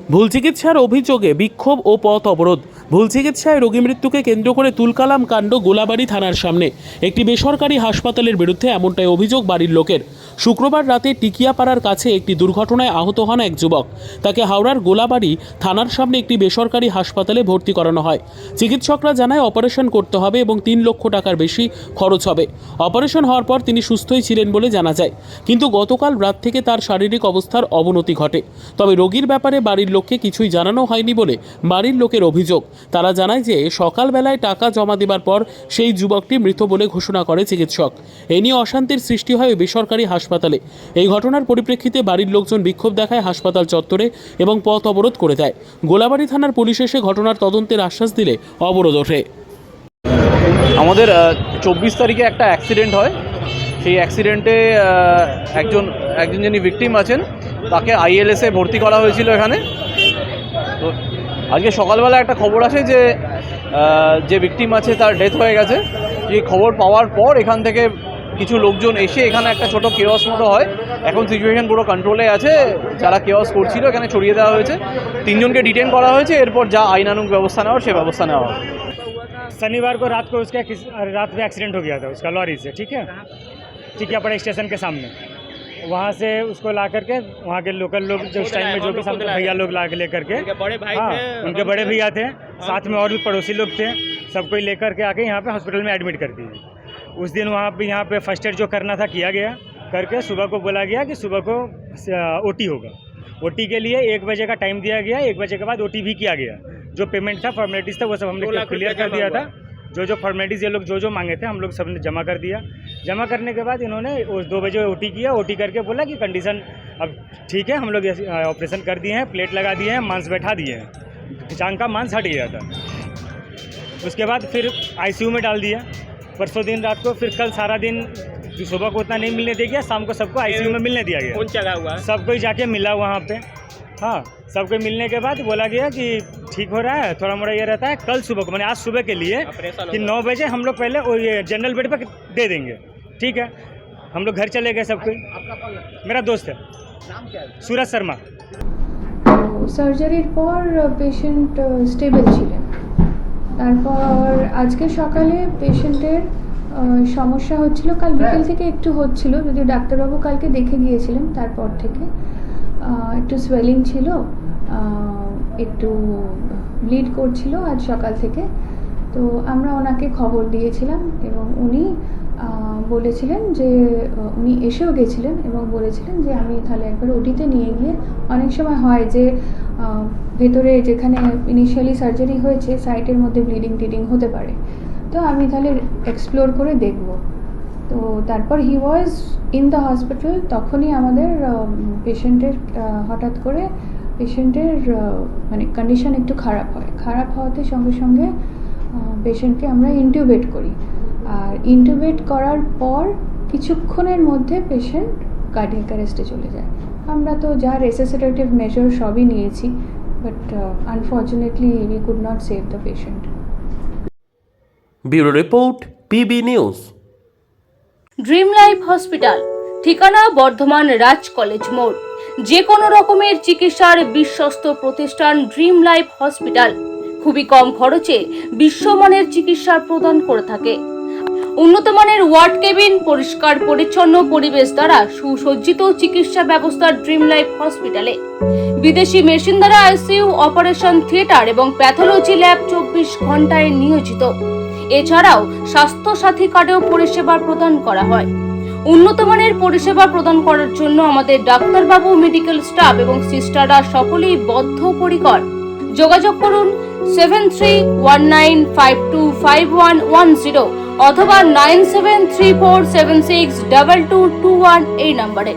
ভুল চিকিৎসার অভিযোগে বিক্ষোভ ও পথ অবরোধ। ভুল চিকিৎসায় রোগী মৃত্যুকে কেন্দ্র করে তুলকালাম কাণ্ড গোলাবাড়ি থানার সামনে একটি বেসরকারি হাসপাতালের বিরুদ্ধে, এমনটাই অভিযোগ বাড়ির লোকের। শুক্রবার রাতে টিকিয়াপাড়ার কাছে একটি দুর্ঘটনায় আহত হন এক যুবক। তাকে হাওড়ার গোলাবাড়ি থানার সামনে একটি বেসরকারি হাসপাতালে ভর্তি করানো হয়। চিকিৎসকরা জানায় অপারেশন করতে হবে এবং 3 লক্ষ টাকার বেশি খরচ হবে। অপারেশন হওয়ার পর তিনি সুস্থই ছিলেন বলে জানা যায়, কিন্তু গতকাল রাত থেকে তার শারীরিক অবস্থার অবনতি ঘটে। তবে রোগীর ব্যাপারে বাড়ির লোককে কিছুই জানানো হয়নি বলে বাড়ির লোকের অভিযোগ। তারা জানায় যে সকালবেলায় টাকা জমা দেবার পর সেই যুবকটি মৃত বলে ঘোষণা করে চিকিৎসক। এ নিয়ে অশান্তির সৃষ্টি হয় বেসরকারি হাসপাতালে। এই ঘটনার পরিপ্রেক্ষিতে বাড়ির লোকজন বিক্ষোভ দেখায় হাসপাতাল চত্বরে এবং পথ অবরোধ করে দেয়। গোলাবাড়ি থানার পুলিশ এসে ঘটনার তদন্তের আশ্বাস দিলে অবরোধ ওঠে। আমাদের 24 তারিখে একটা অ্যাক্সিডেন্ট হয়। সেই অ্যাক্সিডেন্টে একজন যিনি ভিকটিম আছেন তাকে আইএলএসে ভর্তি করা হয়েছিল এখানে। তো আজকে সকালবেলা একটা খবর আসে যে ভিকটিম আছে তার ডেথ হয়ে গেছে। এই খবর পাওয়ার পর এখান থেকে কিছু লোকজন এসে এখানে একটা ছোট কেওয়াস মতো হয়। এখন সিচুয়েশন পুরো কন্ট্রোলে আছে। যারা কেওয়াস করছিল এখানে ছড়িয়ে দেওয়া হয়েছে। 3 জনকে ডিটেন করা হয়েছে। এরপর যা আইনানুগ ব্যবস্থা নেওয়ার সে ব্যবস্থা নেওয়া হবে। शनिवार को रात में एक्सीडेंट हो गया था उसका लॉरी से, ठीक है, टिकियापाड़ा स्टेशन के सामने। वहाँ से उसको ला करके वहाँ के लोकल लोग जो उस टाइम में जो भी सामने भैया लोग ला के लेकर के, उनके बड़े भैया थे, साथ में और भी पड़ोसी लोग थे, सबको लेकर के आके यहाँ पे हॉस्पिटल में एडमिट कर दिए। उस दिन यहाँ पे फर्स्ट एड जो करना था किया गया, करके सुबह को बोला गया कि सुबह को ओटी होगा। ओटी के लिए 1 बजे का टाइम दिया गया। 1 बजे के बाद ओटी भी किया गया। जो पेमेंट था, फॉर्मेलिटीज़ था, वो सब हमने क्लियर कर दिया था। जो फॉर्मेलिटीज़ ये लोग जो मांगे थे हम लोग सब ने जमा कर दिया। जमा करने के बाद इन्होंने 2 बजे ओटी किया। ओटी करके बोला कि कंडीशन अब ठीक है, हम लोग ऑपरेशन कर दिए हैं, प्लेट लगा दिए हैं, मांस बैठा दिए हैं, जांग का मांस हट गया था। उसके बाद फिर आईसीयू में डाल दिया परसों दिन रात को। फिर कल सारा दिन सुबह को उतना नहीं मिलने दिया गया, शाम को सबको आईसीयू में मिलने दिया गया। कौन जगह हुआ? सबको ही जाके मिला वहाँ पे। हाँ, सबको मिलने के बाद बोला गया कि ठीक हो रहा है, थोड़ा मोड़ा ये रहता है। कल सुबह को, मैंने आज सुबह के लिए कि 9 बजे हम लोग पहले ये जनरल बेड पर दे देंगे, ठीक है। हम लोग घर चले गए सबको। मेरा दोस्त है, नाम क्या है? सूरज शर्मा। সার্জারির পর পেশেন্ট স্টেবল ছিলেন। তারপর আজকে সকালে পেশেন্টের সমস্যা হচ্ছিল, কাল বিকেল থেকে একটু হচ্ছিল, যদিও ডাক্তারবাবু কালকে দেখে গিয়েছিলেন। তারপর থেকে একটু সোয়েলিং ছিল, একটু ব্লিড করছিল আজ সকাল থেকে। তো আমরা ওনাকে খবর দিয়েছিলাম এবং উনি বলেছিলেন যে উনি এসেও গেছিলেন এবং বলেছিলেন যে আমি তাহলে একবার ওটিতে নিয়ে গিয়ে, অনেক সময় হয় যে ভেতরে যেখানে ইনিশিয়ালি সার্জারি হয়েছে সাইটের মধ্যে ব্লিডিং হতে পারে, তো আমি তাহলে এক্সপ্লোর করে দেখব। তো তারপর হি ওয়াজ ইন দ্য হসপিটাল। তখনই আমাদের পেশেন্টের হঠাৎ করে পেশেন্টের মানে কন্ডিশন একটু খারাপ হওয়াতে সঙ্গে সঙ্গে পেশেন্টকে আমরা ইনটিউবেট করি। আর ইনটিউবেট করার পর কিছুক্ষণের মধ্যে পেশেন্ট কার্ডিয়াক অ্যারেস্টে চলে যায়। আমরা তো যা রেসিসিটেটিভ মেজার সবই নিয়েছি, but unfortunately we could not save the patient. Bureau report, PB news. Dream life hospital, ঠিকানা বর্ধমান রাজ কলেজ মোড়। যে কোনো রকমের চিকিৎসার বিশ্বস্ত প্রতিষ্ঠান ড্রিম লাইফ হসপিটাল খুবই কম খরচে বিশ্বমানের চিকিৎসা প্রদান করে থাকে। উন্নত মানের ওয়ার্ড কেবিন, পরিষ্কার পরিচ্ছন্ন পরিবেশ দ্বারা সুসজ্জিত চিকিৎসা ব্যবস্থা ড্রিম লাইফ হসপিটালে। বিদেশি মেশিন দ্বারা আইসিইউ, অপারেশন থিয়েটার এবং প্যাথোলজি ল্যাব 24 ঘন্টায় নিয়োজিত। এছাড়াও স্বাস্থ্য সাথী কার্ডেও পরিষেবা প্রদান করা হয়। উন্নত মানের পরিষেবা প্রদান করার জন্য আমাদের ডাক্তারবাবু, মেডিকেল স্টাফ এবং সিস্টাররা সকলেই বদ্ধপরিকর। যোগাযোগ করুন 7319525110 অথবা 9734762221 এই নম্বরে।